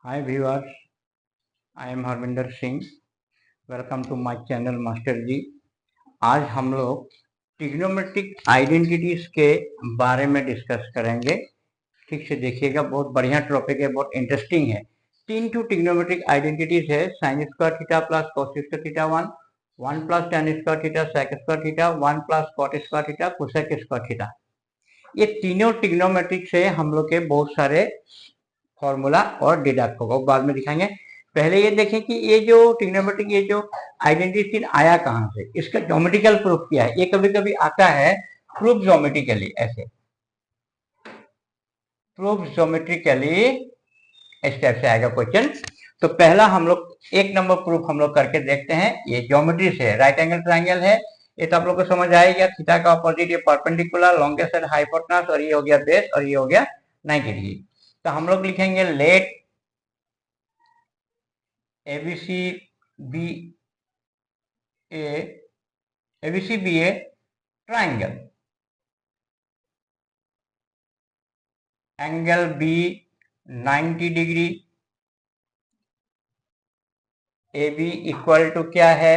Hi viewers, I am Harvinder Singh. Welcome to my channel master ji. आज हम लोग ट्रिग्नोमेट्रिक आइडेंटिटीज के बारे में डिस्कस करेंगे। ठीक से देखिएगा, बहुत बढ़िया टॉपिक है, बहुत इंटरेस्टिंग है। तीन टू ट्रिग्नोमेट्रिक आइडेंटिटीज है, sine square theta plus cos square theta one plus tan square theta sec square theta one plus cot square theta cosec square theta. ये तीनों ट्रिग्नोमेट्रिक से हम लोग के बहुत सारे फॉर्मूला और डिडक्ट होगा, बाद में दिखाएंगे। पहले ये देखें कि ये जो ट्रिग्नोमेट्रिक ये जो आइडेंटिटी आया कहां से, इसका ज्योमेट्रिकल प्रूफ क्या है। ये कभी कभी आता है प्रूफ ज्योमेट्रिकली, ऐसे प्रूफ ज्योमेट्रिकली इस टाइप से आएगा क्वेश्चन। तो पहला हम लोग एक नंबर प्रूफ हम लोग करके देखते हैं। ये ज्योमेट्री से राइट एंगल ट्राइंगल है, ये तो आप लोग को समझ आएगा। थीटा का अपोजिट ये परपेंडिकुलर, लॉन्गेस्ट साइड हाइपोटेनस, और ये हो गया बेस, और ये हो गया 90 डिग्री। तो हम लोग लिखेंगे let ABC be a triangle, angle B 90 degree, AB equal to क्या है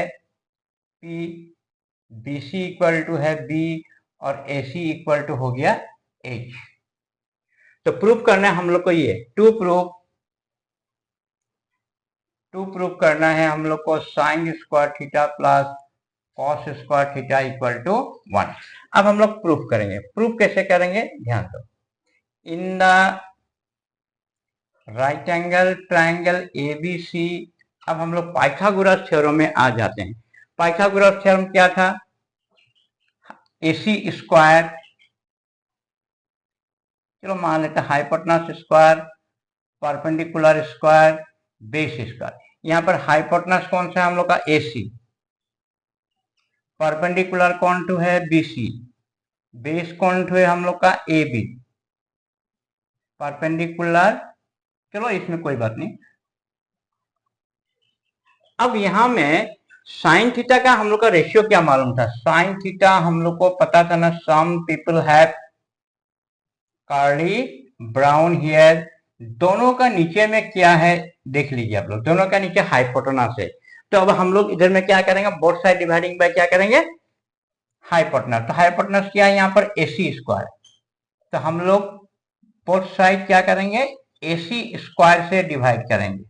P, BC इक्वल टू है B, और AC इक्वल टू हो गया H। तो प्रूफ करना है हम लोग को, ये टू प्रूफ करना है हम लोग को sine square theta plus cos square theta equal to 1। अब हम लोग प्रूफ करेंगे। प्रूफ कैसे करेंगे, ध्यान दो। In the right angle triangle ABC, अब हम लोग पाइथागोरस थ्योरम में आ जाते हैं। पाइथागोरस थ्योरम क्या था, AC स्क्वायर, चलो मान लेते हैं hypotenuse square, perpendicular square, base square. यहाँ पर हाइपोटेनस कौन सा है हम लोग का AC, परपेंडिकुलर कौन टू है BC, बेस कौन टू है हम लोग का AB, परपेंडिकुलर, चलो इसमें कोई बात नहीं। अब यहां में साइन थीटा का हम लोग का रेशियो क्या मालूम था। साइन थीटा हम लोग को पता था ना, some people have curly brown hair. दोनों का नीचे में क्या है देख लीजिए आप लोग, दोनों का नीचे हाइपोटेनस है। तो अब हम लोग इधर में क्या करेंगे, बोथ साइड डिवाइडिंग बाय क्या करेंगे, हाइपोटेनस। तो हाइपोटेनस क्या है यहाँ पर AC स्क्वायर। तो हम लोग बोथ साइड क्या करेंगे, AC स्क्वायर से डिवाइड करेंगे।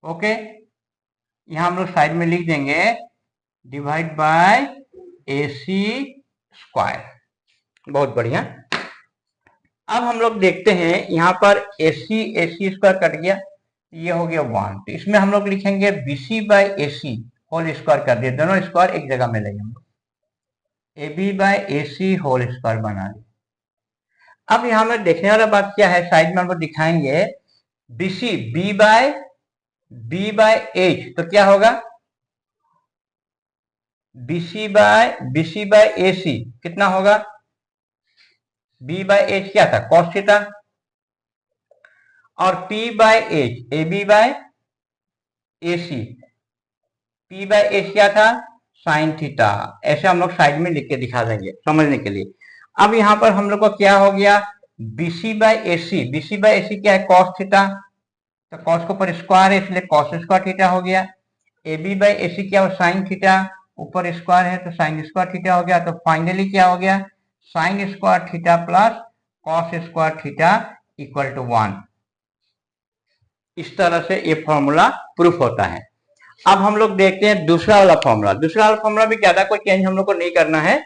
ओके, यहां हम लोग साइड में लिख देंगे डिवाइड बाय AC स्क्वायर। बहुत बढ़िया। अब हम लोग देखते हैं यहां पर AC स्क्वायर कट गया, ये हो गया 1। तो इसमें हम लोग लिखेंगे BC by AC whole square कर दिया, दोनों स्क्वायर एक जगह में लेंगे हम लोग, AB by AC whole square बना दिया। अब यहां में देखने वाला बात क्या है, साइड में हम लोग दिखाएंगे BC B बाय H, तो क्या होगा BC बाय AC कितना होगा, B बाय H क्या था कॉस थीटा, और P by H AB by AC, P by H क्या था साइन थीटा। ऐसे हम लोग साइड में लिख के दिखा देंगे समझने के लिए। अब यहां पर हम लोग को क्या हो गया, BC बाय AC क्या है कॉस थीटा, तो कॉस को ऊपर स्क्वायर है इसलिए कॉस स्क्वायर थीटा हो गया। AB बाय AC क्या हो साइन थीटा, ऊपर स्क्वायर है तो साइन स्क्वायर थीटा हो गया। तो फाइनली क्या हो गया, sine square theta plus cos square theta equal to 1। इस तरह से ये फॉर्मूला प्रूफ होता है। अब हम लोग देखते हैं दूसरा वाला फॉर्मूला। दूसरा वाला फॉर्मूला भी ज्यादा कोई चेंज हम लोग को नहीं करना है।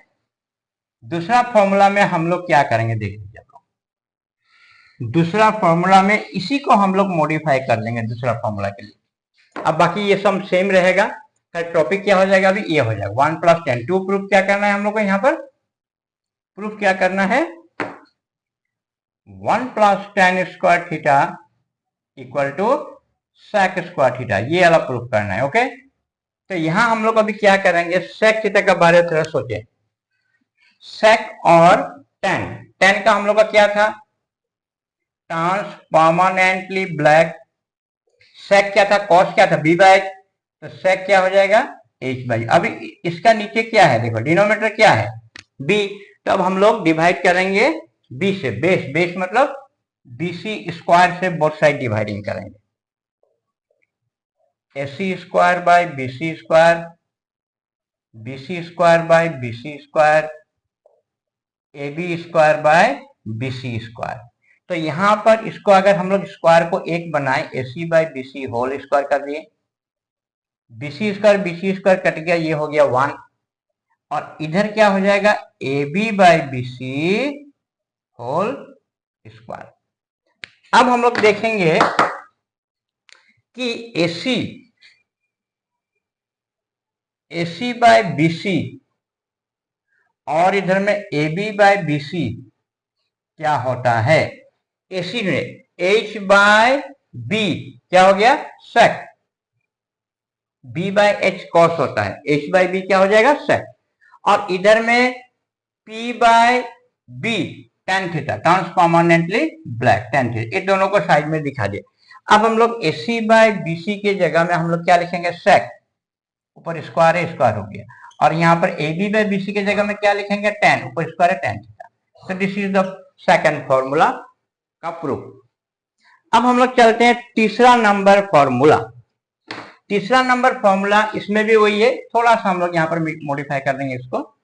दूसरा फॉर्मूला में हम लोग क्या करेंगे देख लीजिए आप लोग। दूसरा फॉर्मूला में इसी को हम लोग मॉडिफाई कर लेंगे दूसरा फॉर्मूला के लिए। अब बाकी ये सब सेम रहेगा, टॉपिक क्या हो जाएगा अभी, ये हो जाएगा 1 + 10। टू प्रूफ क्या करना है हम लोग को, यहाँ पर प्रूफ क्या करना है, 1 + 10 square theta equal to sec square theta, ये वाला प्रूफ करना है। ओके, तो यहां हम लोग अभी क्या करेंगे, सेक थीटा के बारे में थोड़ा सोचें। सेक और टेन का हम लोग का क्या था, ट्रांस परमानेंटली ब्लैक। सेक क्या था, कॉस क्या था B बाय H, तो सेक क्या हो जाएगा H बाई। अभी इसका नीचे क्या है देखो, डिनोमिनेटर क्या है B, तो अब हम लोग डिवाइड करेंगे B से, बेस मतलब BC स्क्वायर से बोथ साइड डिवाइडिंग करेंगे। AC square by BC square, BC square by BC square, AB square by BC square. तो यहाँ पर इसको अगर हम लोग स्क्वायर को एक बनाए, AC by BC whole square कर दिए, BC square BC square cut गया, ये हो गया 1, और इधर क्या हो जाएगा AB by BC whole square. अब हम लोग देखेंगे कि AC बाय BC और इधर में AB बाय BC क्या होता है। AC में H बाय B क्या हो गया sec, B by H cos होता है, H बाय B क्या हो जाएगा sec, और इधर में P by B tan theta, ट्रांसफॉर्मेंटली ब्लैक tan थीटा, ये दोनों को साइड में दिखा दिए। अब हम लोग AC बाय BC के जगह में हम लोग क्या लिखेंगे sec, ऊपर स्क्वायर है स्क्वायर हो गया, और यहाँ पर AB बाय BC के जगह में क्या लिखेंगे tan, ऊपर स्क्वायर है tan थीटा। तो this is the second formula का प्रूफ। अब हम लोग चलते हैं तीसरा नंबर फॉर्मूला। तीसरा नंबर फॉर्मूला, इसमें भी वही है, थोड़ा सा हम लोग यहाँ पर मॉडिफाई कर देंगे इसको,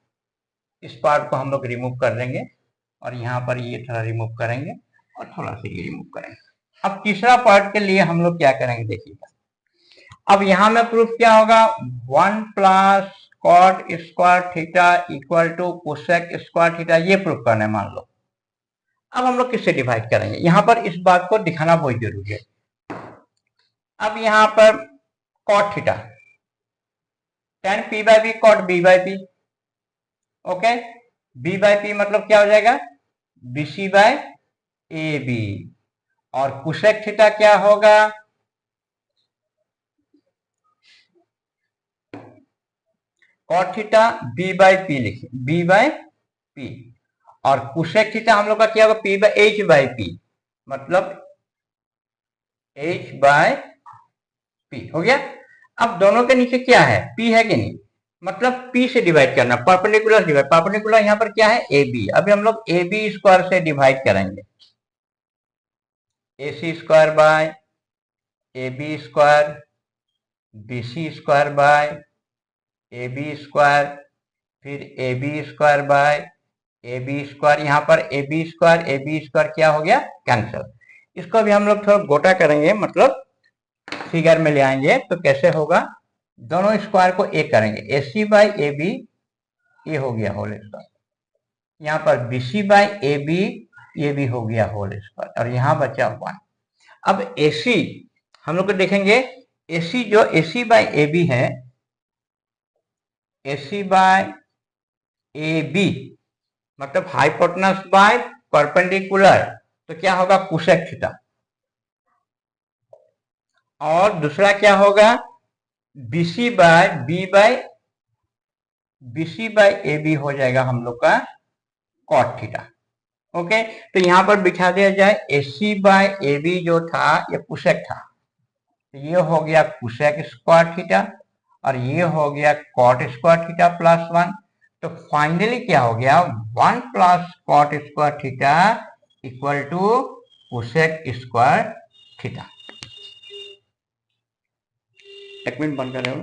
इस पार्ट को हम लोग रिमूव कर देंगे और यहाँ पर ये थोड़ा रिमूव करेंगे और थोड़ा सा ये रिमूव करेंगे। अब तीसरा पार्ट के लिए हम लोग क्या करेंगे देखिएगा। अब यहाँ में प्रूफ क्या होगा, 1 plus cot square theta equal to cosec square theta, ये प्रूफ करना है मान लो। अब हम लोग किससे डिवाइड करेंगे, यहाँ पर इस बात को दिखाना बहुत जरूरी है। अब यहाँ पर cot theta tan P by B cot B by P, okay, B by P मतलब क्या हो जाएगा BC बाय AB, और कोसेक थीटा क्या होगा cot theta B by P, लिखिए B बाय P, और कोसेक थीटा हम लोग का क्या होगा P by H by P, मतलब H बाय P हो गया। अब दोनों के नीचे क्या है P है कि नहीं, मतलब P से डिवाइड करना, परपेंडिकुलर डिवाइड, परपेंडिकुलर यहाँ पर क्या है AB, अभी हम लोग AB स्क्वायर से डिवाइड करेंगे, AC square by AB square, BC square by AB square, फिर AB square by AB square, यहाँ पर AB स्क्वायर क्या हो गया कैंसिल। इसको भी हम लोग थोड़ा गोटा करेंगे, मतलब फिगर में ले आएंगे, तो कैसे होगा, दोनों स्क्वायर को एक करेंगे, AC बाय AB ये हो गया होल स्क्वायर, यहाँ पर BC बाय AB ये भी हो गया होल स्क्वायर, और यहाँ बचा 1। अब AC हम लोग को देखेंगे, AC जो AC बाय AB है, AC बाय AB मतलब हाइपोटेनस बाय परपेंडिकुलर, तो क्या होगा कोसेक थीटा, और दूसरा क्या होगा BC बाय AB हो जाएगा हम लोग का कॉट थीटा, ओके। तो यहाँ पर बिठा दिया जाए, AC बाय AB जो था ये कोसेक था, तो ये हो गया कोसेक स्क्वायर थीटा, और ये हो गया कॉट स्क्वायर थीटा प्लस 1, तो फाइनली क्या हो गया 1 plus cot square theta equal to cosec square theta. एक मिनट बंद कर रहे हो।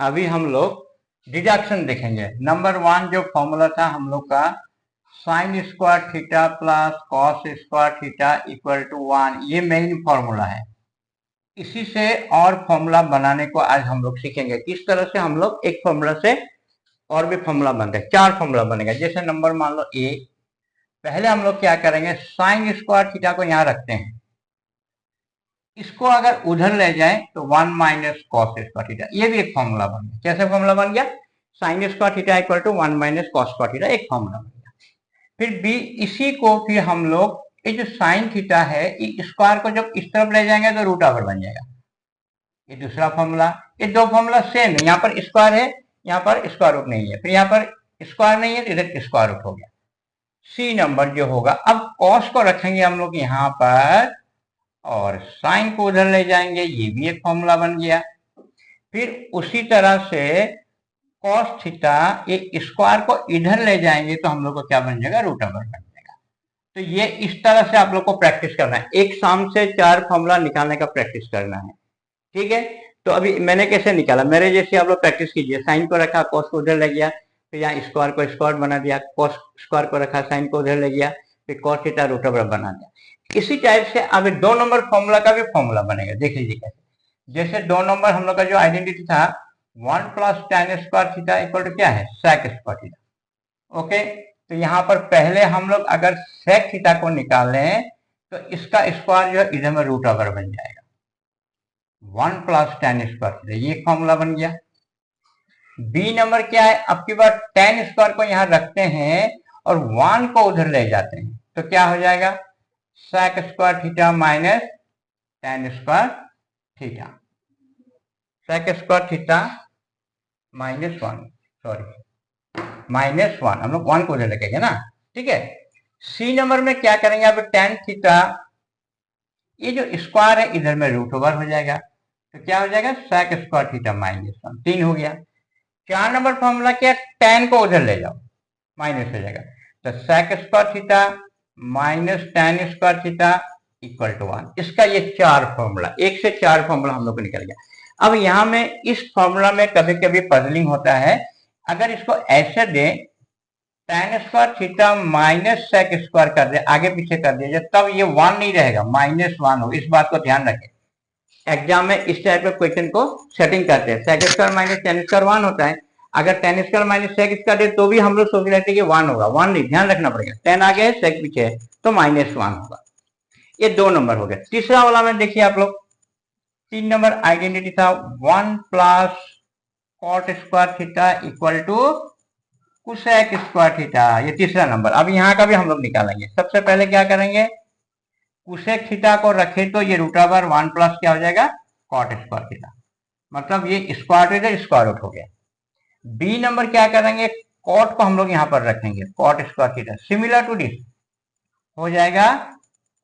अभी हम लोग डिडक्शन देखेंगे। नंबर 1 जो फॉर्मूला था हम लोग का sine square theta plus cos square theta equal to 1, ये मेन फॉर्मूला है। इसी से और फॉर्मूला बनाने को आज हम लोग सीखेंगे, किस तरह से हम लोग एक फॉर्मूला से और भी फॉर्मूला बनते हैं, 4 फॉर्मूला बनेगा। जैसे नंबर मान लो ए, पहले हम लोग क्या करेंगे, साइन स्क्वायर थीटा को यहाँ रखते हैं, इसको अगर उधर ले जाए तो 1 माइनस कॉस स्क्वायर थीटा, ये भी एक फॉर्मूला बन गया। कैसे फॉर्मूला बन गया, sine square theta equal to 1 minus cos square theta, एक फॉर्मूला बन गया। फिर बी, इसी को फिर हम लोग ये जो साइन थीटा है, स्क्वायर को जब इस तरफ ले जाएंगे तो रूट ओवर बन जाएगा, ये दूसरा फॉर्मूला। ये दो फॉर्मूला सेम है, यहाँ पर स्क्वायर है, यहाँ पर स्क्वायर रूट नहीं है, फिर यहाँ पर स्क्वायर नहीं है तो इधर स्क्वायर रूट हो गया। सी नंबर जो होगा, अब कॉस को रखेंगे हम लोग यहाँ पर और साइन को उधर ले जाएंगे, ये भी एक फॉर्मूला बन गया। फिर उसी तरह से कॉस थीटा, ये स्क्वायर को इधर ले जाएंगे तो हम लोग को क्या बन जाएगा, रूट ओवर बन जाएगा। तो ये इस तरह से आप लोग को प्रैक्टिस करना है, एक शाम से 4 फॉर्मूला निकालने का प्रैक्टिस करना है। ठीक है। तो अभी मैंने कैसे निकाला, मेरे जैसे आप लोग प्रैक्टिस कीजिए। साइन को रखा, कॉस को उधर ले गया, फिर यहाँ स्क्वायर को स्क्वायर बना दिया, कॉस स्क्वायर को रखा, साइन को उधर ले गया, फिर कॉस थीटा रूट ओवर बना दिया। इसी टाइप से अब 2 नंबर फॉर्मूला का भी फॉर्मूला बनेगा, देख लीजिए कैसे। जैसे 2 नंबर हम लोग का जो आइडेंटिटी था 1 plus tan square theta equal to क्या है, sec स्क्वायर थीटा। ओके, तो यहाँ पर पहले हम लोग अगर sec थीटा को निकालें तो इसका स्क्वायर जो है इधर में रूट ओवर बन जाएगा, 1 प्लस tan स्क्वायर थीटा, ये फॉर्मूला बन गया। बी नंबर क्या है, अब की बार tan स्क्वायर को यहाँ रखते हैं और 1 को उधर ले जाते हैं, तो क्या हो जाएगा, sec square theta minus tan square theta, sec square theta minus 1, sorry minus 1, हम लोग 1 को उधर लगेंगे ना, ठीक है। सी नंबर में क्या करेंगे, अब tan थीटा, ये जो स्क्वायर है इधर में रूट ओवर हो जाएगा, तो क्या हो जाएगा, sec स्क्वायर थीटा माइनस 1, 3 हो गया। 4 नंबर फॉर्मूला क्या, tan को उधर ले जाओ, माइनस हो जाएगा, तो sec square theta minus tan square theta equal to 1। इसका ये 4 फॉर्मूला, 1 से 4 फॉर्मूला हम लोग को निकल गया। अब यहां में इस फॉर्मूला में कभी कभी पजलिंग होता है, अगर इसको ऐसे दे tan square theta minus sec square कर दे, आगे पीछे कर दिया जाए, तब ये 1 नहीं रहेगा, माइनस 1 हो, इस बात को ध्यान रखें। एग्जाम में इस टाइप के क्वेश्चन को सेटिंग करते हैं, sec square minus tan square 1 होता है, अगर tan square minus sec square दे तो भी हम लोग सोच लेते हैं कि 1 होगा, 1 नहीं, ध्यान रखना पड़ेगा, tan आगे है sec पीछे है, तो माइनस 1 होगा। ये 2 नंबर हो गए। तीसरा वाला में देखिए आप लोग, 3 नंबर आइडेंटिटी था 1 plus cot square theta equal to cosec square theta, ये तीसरा नंबर। अब यहाँ का भी हम लोग निकालेंगे। सबसे पहले क्या करेंगे, कोसेक थीटा को रखे तो ये रूट ओवर 1 प्लस क्या हो जाएगा, कॉट स्क्वायर थीटा, मतलब ये स्क्वायर थीटा स्क्वायर रूट हो गया। बी नंबर क्या करेंगे, कॉट को हम लोग यहाँ पर रखेंगे, cot square theta similar to this हो जाएगा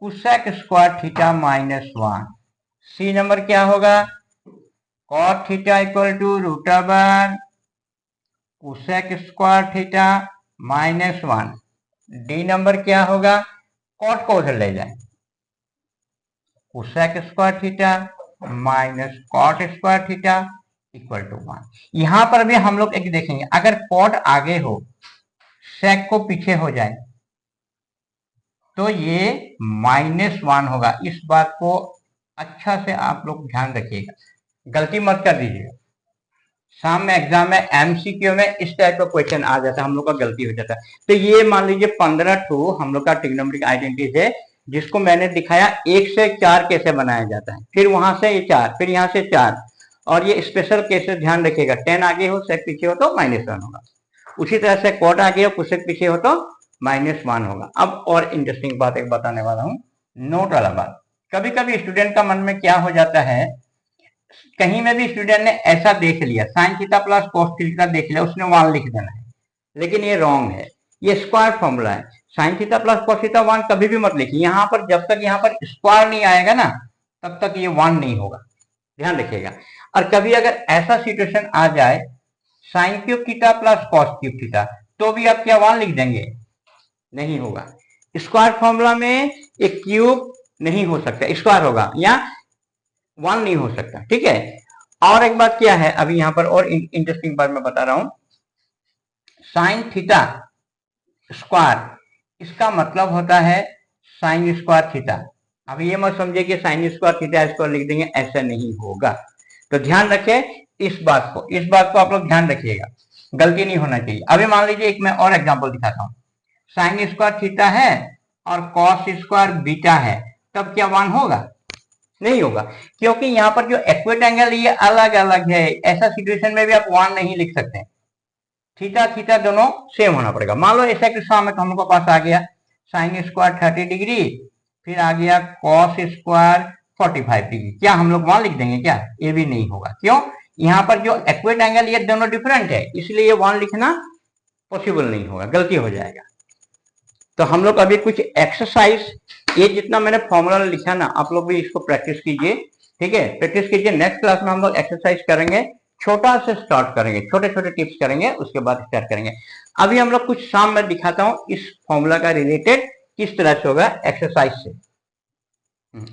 cosec square theta minus 1। C number क्या होगा, cot theta equal to root over cosec square theta minus 1। D number क्या होगा, कॉट को उधर ले जाए, cosec square theta minus cot square theta equal to 1। यहां पर भी हम लोग एक देखेंगे, अगर कॉट आगे हो सेक को पीछे हो जाए तो ये माइनस 1 होगा। इस बात को अच्छा से आप लोग ध्यान रखिएगा, गलती मत कर दीजिएगा। शाम में एग्जाम में एमसीक्यू में इस टाइप का क्वेश्चन आ जाता है, हम लोग का गलती हो जाता है। तो ये मान लीजिए 15 टू हम लोग का ट्रिग्नोमेट्रिक आइडेंटिटी है, जिसको मैंने दिखाया 1 से 4 कैसे बनाया जाता है, फिर वहां से ये 4, फिर यहाँ से 4, और ये स्पेशल केसेस ध्यान रखिएगा, tan आगे हो सेक पीछे हो तो माइनस 1 होगा, उसी तरह से कॉट आगे हो कोसेक पीछे हो तो माइनस 1 होगा। अब और इंटरेस्टिंग बात एक बताने वाला हूँ, नोट वाला बात। कभी कभी स्टूडेंट का मन में क्या हो जाता है, कहीं में भी स्टूडेंट ने ऐसा देख लिया sign theta plus cos theta देख लिया, उसने 1 लिख देना है, लेकिन ये रॉन्ग है, ये स्क्वायर फॉर्मूला है। Sign theta plus cos theta 1 कभी भी मत लिखिए, यहाँ पर जब तक यहाँ पर स्क्वायर नहीं आएगा ना तब तक ये 1 नहीं होगा, ध्यान रखिएगा। और कभी अगर ऐसा सिचुएशन आ जाए sine cube theta plus cos cube theta, तो भी आप क्या 1 लिख देंगे, नहीं होगा। स्क्वायर फॉर्मूला में एक क्यूब नहीं हो सकता, स्क्वायर होगा, या 1 नहीं हो सकता, ठीक है। और एक बात क्या है, अभी यहां पर और इंटरेस्टिंग बात मैं बता रहा हूं, साइन थीटा स्क्वायर, इसका मतलब होता है साइन स्क्वायर थीटा। अब ये मत समझिए कि साइन स्क्वायर थीटा स्क्वायर लिख देंगे, ऐसा नहीं होगा। तो ध्यान रखें इस बात को, इस बात को आप लोग ध्यान रखिएगा, गलती नहीं होना चाहिए। अभी मान लीजिए एक मैं और एग्जांपल दिखाता हूं, साइन स्क्वायर थीटा है और कॉस स्क्वायर बीटा है, तब क्या 1 होगा, नहीं होगा, क्योंकि यहाँ पर जो इक्विट एंगल ये अलग अलग है। ऐसा सिचुएशन में भी आप 1 नहीं लिख सकते, थीटा थीटा दोनों सेम होना पड़ेगा। मान लो ऐसा किस्सा में हम लोग के पास आ गया साइन स्क्वायर 30 डिग्री, फिर आ गया कॉस स्क्वायर 45 डिग्री, क्या हम लोग 1 लिख देंगे क्या, ये भी नहीं होगा। क्यों, यहाँ पर जो इक्विट एंगल ये दोनों डिफरेंट है, इसलिए 1 लिखना पॉसिबल नहीं होगा, गलती हो जाएगा। तो हम लोग अभी कुछ एक्सरसाइज, ये जितना मैंने फॉर्मूला लिखा ना, आप लोग भी इसको प्रैक्टिस कीजिए, ठीक है, प्रैक्टिस कीजिए। नेक्स्ट क्लास में हम लोग एक्सरसाइज करेंगे, छोटा से स्टार्ट करेंगे, छोटे छोटे टिप्स करेंगे, उसके बाद स्टार्ट करेंगे। अभी हम लोग कुछ शाम में दिखाता हूं इस फॉर्मूला का रिलेटेड किस तरह से होगा एक्सरसाइज से।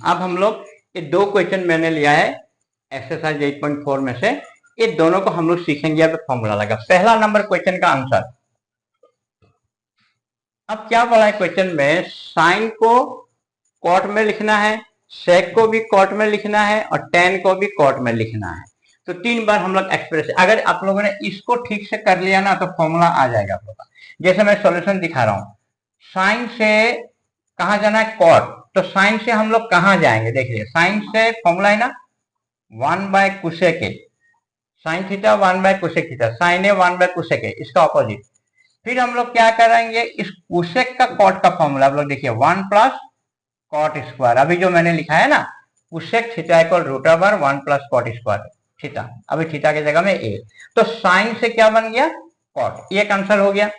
अब हम लोग ये 2 क्वेश्चन मैंने लिया है, एक्सरसाइज 8.4 में से ये दोनों को हम लोग सीखेंगे। अब फॉर्मूला लगा पहला नंबर क्वेश्चन का आंसर। अब क्या बोला है क्वेश्चन में, साइन को कॉट में लिखना है, सेक को भी कॉट में लिखना है और टेन को भी कॉट में लिखना है। तो 3 बार हम लोग एक्सप्रेस, अगर आप लोगों ने इसको ठीक से कर लिया ना तो फॉर्मूला आ जाएगा आप लोग का। जैसे मैं सॉल्यूशन दिखा रहा हूं, साइन से कहां जाना है, कॉट, तो साइन से हम लोग कहां जाएंगे, देखिए साइन से फॉर्मूला है ना 1/कोसेक ए, साइन थीटा 1/कोसेक थीटा, साइन ए 1/कोसेक ए, इसका ऑपोजिट। फिर हम लोग क्या करेंगे, इस कोसेक का कॉट का फॉर्मूला आप लोग देखिए 1 + कॉट स्क्वायर, अभी जो मैंने लिखा है ना cosec theta equal √1 + cot square theta, अभी थीटा की जगह में ए, तो साइन से क्या बन गया, कॉट, ये एक आंसर हो गया।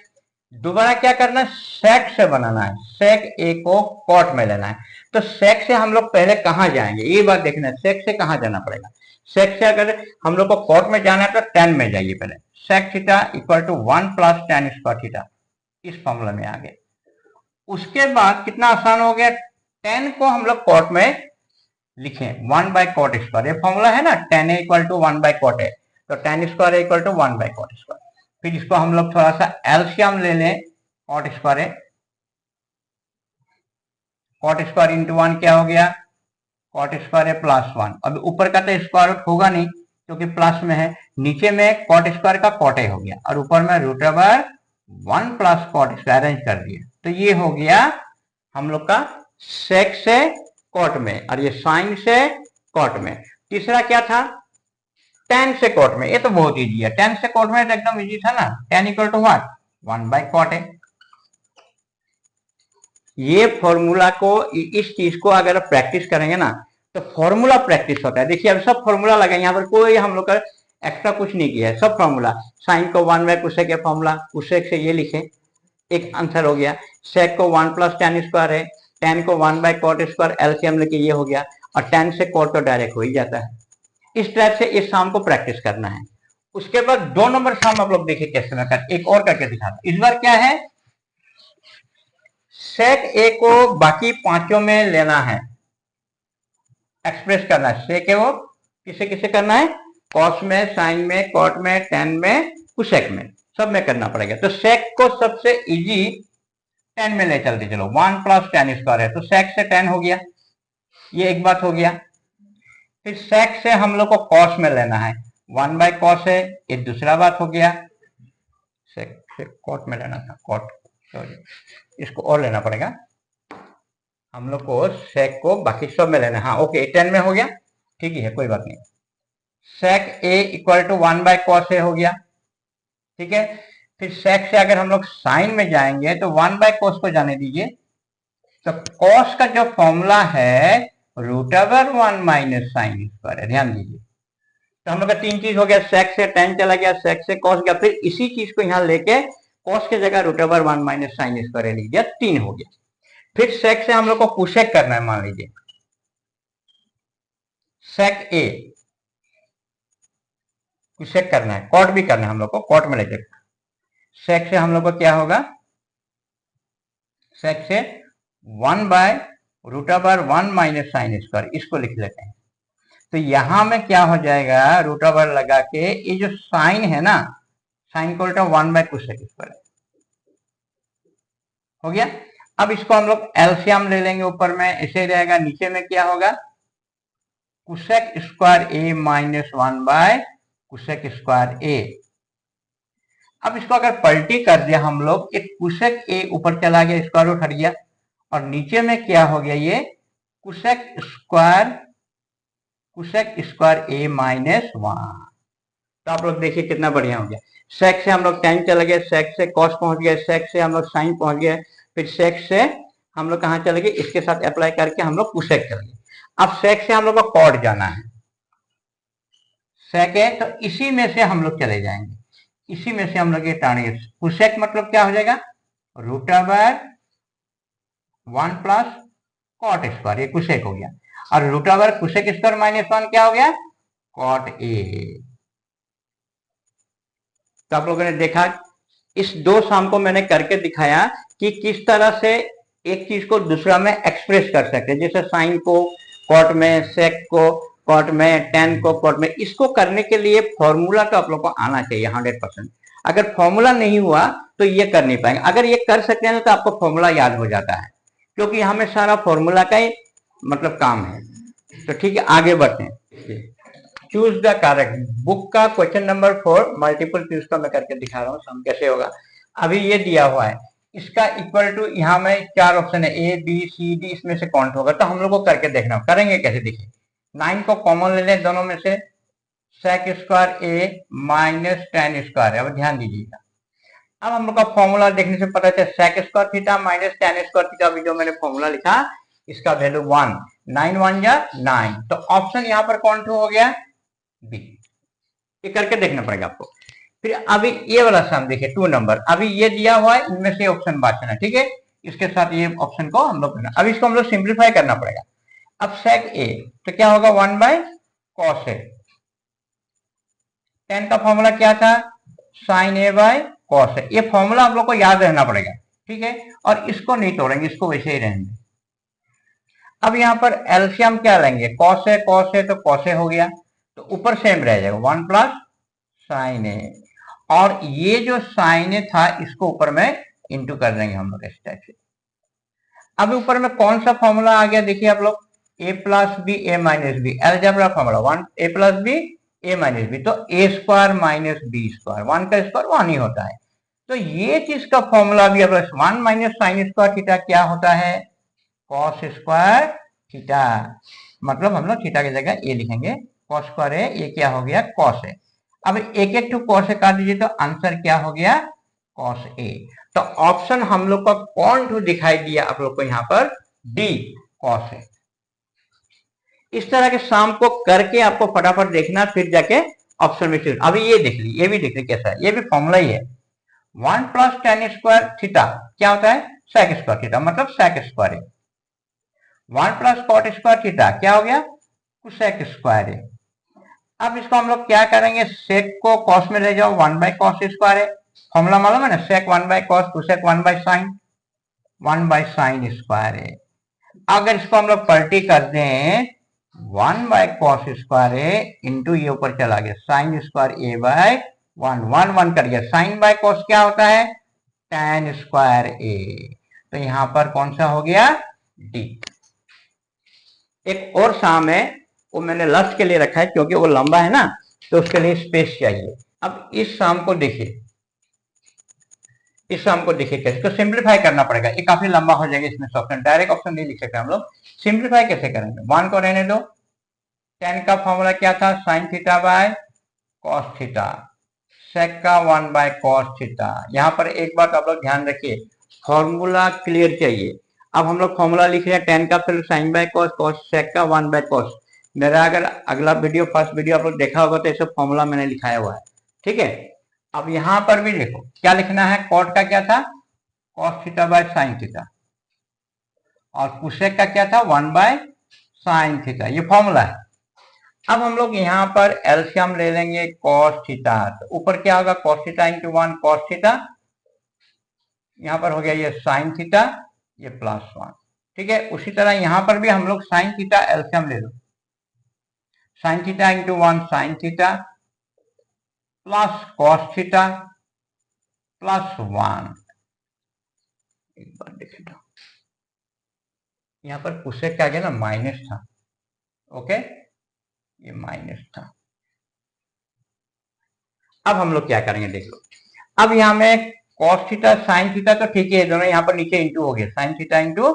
दोबारा क्या करना है, सेक से बनाना है, सेक ए को कॉट में लेना है। तो सेक से हम लोग पहले कहां जाएंगे, ये बात देखना है, सेक से कहां जाना पड़ेगा। सेक से अगर हम लोग को कॉट में जाना है तो टेन में जाइए पहले, sec theta equal to 1 + tan square theta, इस फॉर्मूला में आ गए। उसके बाद कितना आसान हो गया, टेन को हम लोग कॉट में लिखें 1/कॉट स्क्वायर, ये फॉर्मूला है ना, tan a इक्वल टू 1/कॉट है, तो tan स्क्वायर इक्वल टू 1/कॉट स्क्वायर। फिर इसको हम लोग थोड़ा सा एलसीएम ले लें, कॉट स्क्वायर है, कॉट स्क्वायर इंटू 1 क्या हो गया, कॉट स्क्वायर है +1। अब ऊपर का तो स्क्वायर रूट होगा नहीं क्योंकि प्लस में है, नीचे में कॉट स्क्वायर का कॉट हो गया और ऊपर में √1 + कॉट स्क्वायर अरेंज कर दिया। तो ये हो गया हम लोग का सेक से कॉट में और ये साइन से कॉट में। तीसरा क्या था, टेन से कॉट में, ये तो बहुत इजी है, टेन से कॉट में तो एकदम इजी था ना, टेन इक्वल टू व्हाट 1/कॉट है। ये फॉर्मूला को, इस चीज को अगर आप प्रैक्टिस करेंगे ना तो फॉर्मूला प्रैक्टिस होता है। देखिए अब सब फॉर्मूला लगा, यहाँ पर कोई हम लोग का एक्स्ट्रा कुछ नहीं किया है, सब फॉर्मूला। साइन को 1/कोसेक है फॉर्मूला, कोसेक से ये लिखे, एक आंसर हो गया। सेक को 1 + tan स्क्वायर है, tan को 1/कॉट स्क्वायर, एलसीएम लेके ये हो गया, और tan से कॉट तो डायरेक्ट हो ही जाता है। इस टाइप से इस शाम को प्रैक्टिस करना है। उसके बाद 2 नंबर शाम आप लोग देखिए कैसे मैं कर, एक और करके दिखाता। इस बार क्या है, सेक ए को बाकी पांचों में लेना है, एक्सप्रेस करना है। सेक ए को किसे किसे करना है, कॉस में, साइन में, कॉट में, टेन में, कोसेक में, सब में करना पड़ेगा। तो सेक को सबसे इजी टेन में ले चलते चलो, 1 + tan स्क्वायर है तो सेक से टेन हो गया, ये एक बात हो गया। फिर सेक से हम लोग को कॉस में लेना है, 1/कॉस है, ये दूसरा बात हो गया। सेक से कॉट में लेना था, कॉट, सॉरी इसको और लेना पड़ेगा हम लोग को, सेक को बाकी सब में लेना है। हाँ ओके, 10 में हो गया, ठीक ही है, कोई बात नहीं। सेक ए इक्वल टू 1/कॉस ए हो गया, ठीक है। फिर सेक से अगर हम लोग साइन में जाएंगे तो 1/कॉस को जाने दीजिए, तो कॉस का जो फॉर्मूला है √1 - साइन स्क्वायर है, ध्यान दीजिए। तो हम लोग का 3 चीज हो गया, सेक से टेन चला गया, सेक से कॉस गया, फिर इसी चीज को यहाँ लेके कॉस की जगह √1 - साइन स्क्वायर लिख दिया, 3 हो गया। फिर सेक से हम लोग को कोसेक करना है, मान लीजिए सेक ए कोसेक करना है, कॉट भी करना है हम लोग को, कॉट में लेके सेक से हम लोग को क्या होगा, सेक से 1/√1 - साइन स्क्वायर, इसको लिख लेते हैं। तो यहां में क्या हो जाएगा, √1 लगा के ये जो साइन है ना, साइन को उल्टा 1/कोसेक स्क्वायर हो गया। अब इसको हम लोग एलसीएम ले लेंगे, ऊपर में ऐसे रहेगा, नीचे में क्या होगा, कोसेक स्क्वायर ए -1/कोसेक स्क्वायर ए। अब इसको अगर पलटी कर दिया हम लोग, एक कोसेक ए ऊपर चला गया, स्क्वायर रूट हट गया, और नीचे में क्या हो गया, ये कोसेक स्क्वायर ए -1। तो आप लोग देखिए कितना बढ़िया हो गया। सेक से हम लोग टेन चले गए, सेक से कॉस पहुंच गए, सेक से हम लोग साइन पहुंच गए, फिर सेक से हम लोग कहां चले गए, इसके साथ अप्लाई करके हम लोग कोसेक चले गए। अब सेक से हम लोग को कॉट जाना है, सेक है तो इसी में से हम लोग चले जाएंगे, इसी में से हम लोग ये टाणेंगे। कोसेक मतलब क्या हो जाएगा, √1 + कॉट स्क्वायर, ये कोसेक हो गया, और √कोसेक स्क्वायर -1 क्या हो गया, कॉट ए। तो आप लोगों ने देखा, इस 2 शाम को मैंने करके दिखाया कि किस तरह से एक चीज को दूसरा में एक्सप्रेस कर सकते हैं, जैसे साइन को कॉट में, सेक को कॉट में, टेन को कॉट में। इसको करने के लिए फॉर्मूला तो आप लोग को आना चाहिए 100%। अगर फॉर्मूला नहीं हुआ तो ये कर नहीं पाएंगे। अगर ये कर सकते हैं तो आपको फॉर्मूला याद हो जाता है, क्योंकि यहाँ में सारा फॉर्मूला का ही मतलब काम है। तो ठीक है, आगे बढ़ते हैं। चूज द करेक्ट, बुक का क्वेश्चन नंबर 4 मल्टीपल चूज का मैं करके दिखा रहा हूँ सम कैसे होगा। अभी ये दिया हुआ है, इसका इक्वल टू यहाँ में 4 ऑप्शन है, ए बी सी डी, इसमें से काउंट होगा। तो हम लोग को करके देखना, करेंगे कैसे देखिए। 9 को कॉमन ले लें दोनों में से, सेक स्क्वायर ए माइनस टेन स्क्वायर है। अब ध्यान दीजिएगा, अब हम लोग का फॉर्मूला देखने से पता चला sec square theta minus tan square theta. अभी जो मैंने फॉर्मूला लिखा इसका वैल्यू 1, 9 1 जा 9, तो ऑप्शन यहाँ पर कौन हो गया, बी। ये करके देखना पड़ेगा आपको। फिर अभी ये वाला सम देखिए 2 नंबर, अभी ये दिया हुआ है, इनमें से ऑप्शन बांटना है, ठीक है। इसके साथ ये ऑप्शन को हम लोग, अब इसको हम लोग सिंप्लीफाई करना पड़ेगा। अब सेक ए तो क्या होगा, 1 बाय कॉस ए। टेन का फॉर्मूला क्या था, sign A by cos A. ये फॉर्मूला हम लोग को याद रहना पड़ेगा, ठीक है। और इसको नहीं तोड़ेंगे, इसको वैसे ही रहेंगे। अब यहाँ पर एलसीएम क्या लेंगे, कॉस ए तो कॉस ए हो गया, तो ऊपर सेम रह जाएगा 1 प्लस साइन ए। और ये जो साइन ए था इसको ऊपर में इंटू कर देंगे हम लोग इस टाइप से। अब ऊपर में कौन सा फॉर्मूला आ गया देखिए आप लोग, ए plus b a minus B, algebra formula 1 A plus b a minus b, तो ए स्क्वायर माइनस बी स्क्वायर, 1 का स्क्वायर 1 ही होता है। तो ये चीज का फॉर्मूला भी 1 माइनस साइन स्क्वायर थीटा क्या होता है, कॉस स्क्वायर थीटा। मतलब हम लोग थीटा की जगह ए लिखेंगे, कॉस स्क्वायर है, ये क्या हो गया कॉस है। अब एक एक टू कॉस ए काट दीजिए तो आंसर क्या हो गया, कॉस ए। तो ऑप्शन हम लोग का कौन टू दिखाई दिया आप लोग को यहाँ पर, डी कॉस ए। इस तरह के शाम को करके आपको फटाफट देखना, फिर जाके ऑप्शन में चूज। अभी ये देख ली, ये भी देख ली कैसा है, ये भी फॉर्मूला ही है। 1 प्लस टेन स्क्वायर थीटा क्या होता है, सेक स्क्वायर थीटा, मतलब सेक स्क्वायर है। 1 प्लस कॉट स्क्वायर थीटा क्या हो गया, सेक स्क्वायर है। अब इसको हम लोग क्या करेंगे, सेक को कॉस में ले जाओ, 1 बाय कॉस स्क्वायर है। फॉर्मूला मालूम है ना, सेक 1 by cos, cosec 1 by sine, 1 by sine square है। अगर इसको हम लोग पलटी कर दें, 1 बाय कॉस स्क्वायर है इंटू ये ऊपर चला गया साइन स्क्वायर ए बाय 1, 1 1 कर गया। साइन बाय कॉस क्या होता है, टेन स्क्वायर ए। तो यहां पर कौन सा हो गया, डी। एक और शाम है, वो मैंने लास्ट के लिए रखा है क्योंकि वो लंबा है ना, तो उसके लिए स्पेस चाहिए। अब इस शाम को देखिए, इस शाम को देखिए कैसे, इसको सिंप्लीफाई करना पड़ेगा, ये काफी लंबा हो जाएगा। इसमें ऑप्शन डायरेक्ट ऑप्शन नहीं लिख सकते हम लोग, सिंप्लीफाई कैसे करेंगे। 1 को रहने दो, टेन का फॉर्मूला क्या था, sine theta by cos theta, sec का 1 बाय कॉस थीटा। यहाँ पर एक बात आप लोग ध्यान रखिए, फॉर्मूला क्लियर चाहिए। अब हम लोग फॉर्मूला लिख रहे हैं, टेन का फिर sine by cos, cosec का 1 बाय कॉस। मेरा अगर अगला वीडियो, फर्स्ट वीडियो आप लोग देखा होगा तो ऐसे फॉर्मूला मैंने लिखाया हुआ है, ठीक है। अब यहां पर भी देखो क्या लिखना है, कॉट का क्या था, cos theta by sine theta, और कुसेक का क्या था, 1 बाय साइन थीटा, ये फॉर्मूला है। अब हम लोग यहाँ पर एलसीएम ले लेंगे कॉस थीटा, तो ऊपर क्या होगा, cos theta into 1 cos theta, यहाँ पर हो गया ये साइन थीटा, ये प्लस 1, ठीक है। उसी तरह यहाँ पर भी हम लोग साइन थीटा एलसीएम ले लो, sine theta into 1 sine theta plus cos theta plus 1। एक बार देखे तो यहाँ पर कुसेक क्या गया ना, माइनस था, ओके, ये माइनस था। अब हम लोग क्या करेंगे देख लो, अब यहाँ में कॉस थीटा साइन थीटा तो ठीक है, दोनों यहाँ पर नीचे इंटू हो गया, sign theta into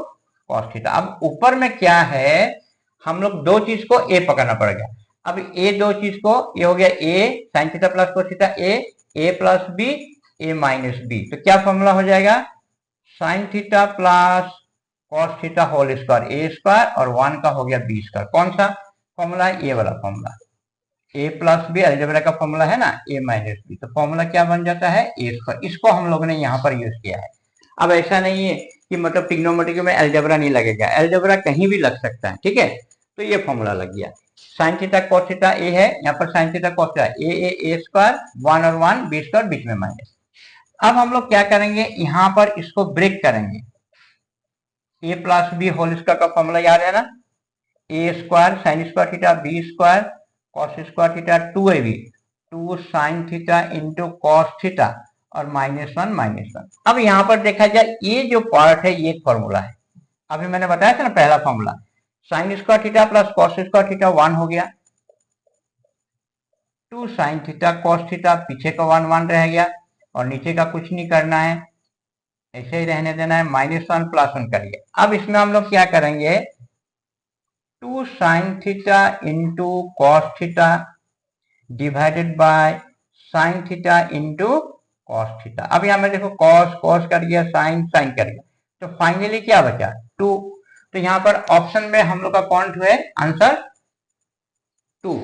cos theta. अब ऊपर में क्या है, हम लोग दो चीज को ए पकड़ना पड़ेगा। अब ए दो चीज को, ये हो गया a sine theta plus cos theta, a plus b a minus b, तो क्या फॉर्मूला हो जाएगा, sine theta plus cos theta whole square a square, और 1 का हो गया बी स्क्वायर। कौन सा फॉर्मूला है, ये वाला फॉर्मूला, ए प्लस बी अलजेब्रा का फॉर्मूला है ना, ए माइनस बी, तो फॉर्मूला क्या बन जाता है, ए स्क्वायर। इसको हम लोगों ने यहाँ पर यूज किया है। अब ऐसा नहीं है कि मतलब ट्रिग्नोमेट्री में अलजेब्रा नहीं लगेगा, अलजेब्रा कहीं भी लग सकता है, ठीक है। तो ये फॉर्मूला लग गया, साइन थीटा कॉस थीटा ए है, यहाँ पर साइन थीटा कॉस थीटा ए स्क्वायर, 1 और 1 बी स्क्वायर, बीच में माइनस। अब हम लोग क्या करेंगे, यहाँ पर इसको ब्रेक करेंगे, a plus b whole square का फॉर्मूला याद है ना, a square sine square theta b square cos square theta 2ab 2 sine theta into cos theta और -1 अब यहाँ पर देखा जाए ये जो पार्ट है ये फॉर्मूला है, अभी मैंने बताया था ना पहला formula, sign square theta plus cos square theta 1 हो गया, 2 साइन थीटा कॉस थीटा पीछे का 1 रह गया और नीचे का कुछ नहीं करना है, ऐसे ही रहने देना है, -1 +1 करिए। अब इसमें हम लोग क्या करेंगे, 2 sine theta into cos theta divided by sine theta into cos theta. अब यहां में देखो कॉस कॉस कर दिया, साइन साइन कर दिया, तो फाइनली क्या बचा 2। तो यहां पर ऑप्शन में हम लोग का कौन है आंसर 2।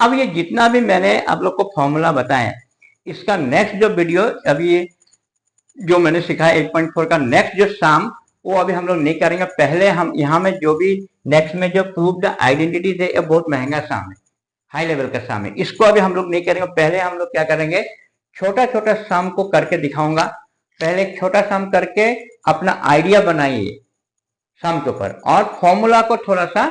अब ये जितना भी मैंने आप लोग को फॉर्मूला बताया, इसका नेक्स्ट जो वीडियो अभी जो मैंने सिखाया 8.4 का नेक्स्ट जो सम वो अभी हम लोग नहीं करेंगे। पहले हम यहाँ में जो भी नेक्स्ट में जो प्रूव्ड आइडेंटिटीज है ये बहुत महंगा सम है, हाई लेवल का सम है, इसको अभी हम लोग नहीं करेंगे। पहले हम लोग क्या करेंगे, छोटा छोटा सम को करके दिखाऊंगा। पहले छोटा सम करके अपना आइडिया बनाइए सम के ऊपर और फॉर्मूला को थोड़ा सा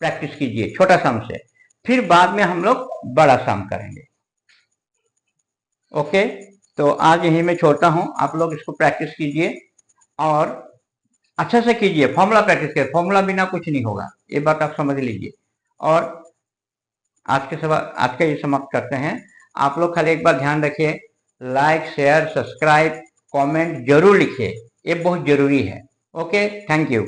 प्रैक्टिस कीजिए छोटा सम से, फिर बाद में हम लोग बड़ा सम करेंगे। ओके, तो आज यहीं में छोड़ता हूं, आप लोग इसको प्रैक्टिस कीजिए और अच्छा से कीजिए, फॉर्मूला प्रैक्टिस कीजिए, फॉर्मूला बिना कुछ नहीं होगा, ये बात आप समझ लीजिए। और आज के ये समाप्त करते हैं। आप लोग खाली एक बार ध्यान रखिए, लाइक शेयर सब्सक्राइब कमेंट जरूर लिखिए, ये बहुत जरूरी है। Okay, thank you.